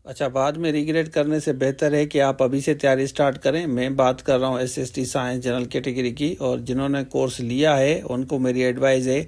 अच्छा, बाद में रिग्रेट करने से बेहतर है कि आप अभी से तैयारी स्टार्ट करें। मैं बात कर रहा हूँ एसएसटी साइंस जनरल कैटेगरी की, और जिन्होंने कोर्स लिया है उनको मेरी एडवाइस है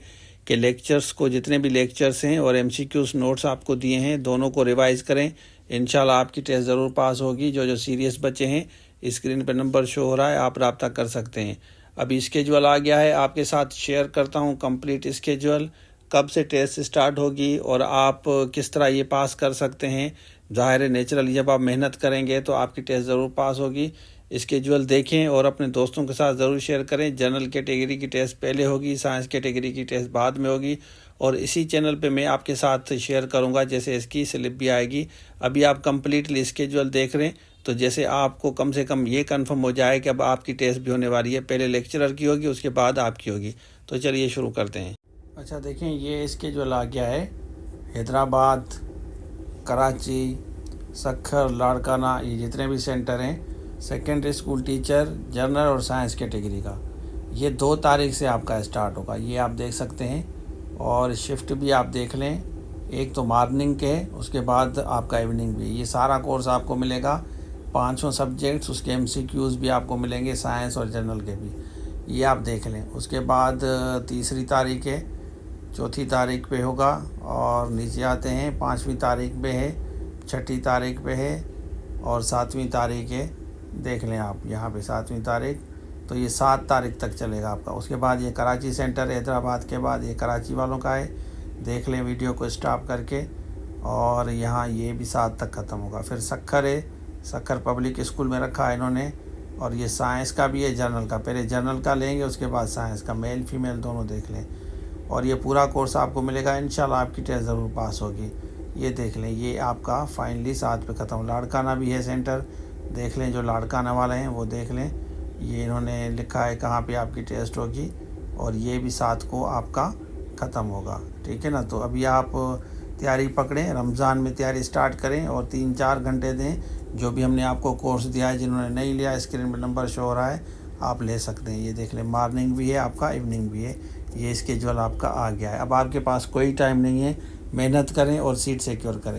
कि लेक्चर्स को, जितने भी लेक्चर्स हैं और एमसीक्यूज नोट्स आपको दिए हैं, दोनों को रिवाइज़ करें। इंशाल्लाह आपकी टेस्ट ज़रूर पास होगी। जो सीरियस बच्चे हैं, स्क्रीन पर नंबर शो हो रहा है, आप रब्ता कर सकते हैं। अभी स्केजुअल आ गया है, आपके साथ शेयर करता हूँ कंप्लीट स्केजुअल, कब से टेस्ट स्टार्ट होगी और आप किस तरह ये पास कर सकते हैं। ज़ाहिर है नेचुरली जब आप मेहनत करेंगे तो आपकी टेस्ट ज़रूर पास होगी। स्केजुअल देखें और अपने दोस्तों के साथ ज़रूर शेयर करें। जनरल कैटेगरी की टेस्ट पहले होगी, साइंस कैटेगरी की टेस्ट बाद में होगी, और इसी चैनल पे मैं आपके साथ शेयर करूंगा जैसे इसकी स्लिप भी आएगी। अभी आप कंप्लीटली स्केजुअल देख रहे हैं तो जैसे आपको कम से कम ये कंफर्म हो जाए कि अब आपकी टेस्ट भी होने वाली है। पहले लेक्चरर की होगी, उसके बाद आपकी होगी। तो चलिए शुरू करते हैं। अच्छा देखें, ये स्केजुअल आ गया है। हैदराबाद, कराची, सक्खर, लाड़काना, ये जितने भी सेंटर हैं सेकेंडरी स्कूल टीचर जनरल और साइंस कैटेगरी का, ये 2 तारीख से आपका स्टार्ट होगा। ये आप देख सकते हैं, और शिफ्ट भी आप देख लें। एक तो मॉर्निंग के है, उसके बाद आपका इवनिंग भी। ये सारा कोर्स आपको मिलेगा, 5 सब्जेक्ट्स, उसके एमसीक्यूज़ भी आपको मिलेंगे, साइंस और जनरल के भी। ये आप देख लें। उसके बाद तीसरी तारीख है, चौथी तारीख पे होगा, और नीचे आते हैं 5वीं तारीख पे है, 6ठी तारीख पे है, और 7वीं तारीख है। देख लें आप यहाँ पे 7वीं तारीख। तो ये 7 तारीख तक चलेगा आपका। उसके बाद ये कराची सेंटर है, हैदराबाद के बाद ये कराची वालों का है। देख लें वीडियो को स्टॉप करके। और यहाँ ये भी 7 तक ख़त्म होगा। फिर सक्खर है, सक्खर पब्लिक स्कूल में रखा है इन्होंने। और ये साइंस का भी है, जनरल का। पहले जनरल का लेंगे, उसके बाद साइंस का। मेल फीमेल दोनों देख लें। और ये पूरा कोर्स आपको मिलेगा। इंशाल्लाह आपकी टेस्ट ज़रूर पास होगी। ये देख लें, ये आपका फाइनली 7 पे ख़त्म। लाड़काना भी है सेंटर, देख लें। जो लाड़काना वाले हैं वो देख लें। ये इन्होंने लिखा है कहाँ पे आपकी टेस्ट होगी, और ये भी 7 को आपका ख़त्म होगा। ठीक है ना। तो अभी आप तैयारी पकड़ें, रमज़ान में तैयारी स्टार्ट करें, और 3-4 घंटे दें। जो भी हमने आपको कोर्स दिया है, जिन्होंने नहीं लिया, स्क्रीन पर नंबर शो हो रहा है, आप ले सकते हैं। ये देख लें, मॉर्निंग भी है आपका, इवनिंग भी है। ये स्केजुअल आपका आ गया है। अब आपके पास कोई टाइम नहीं है, मेहनत करें और सीट सिक्योर करें।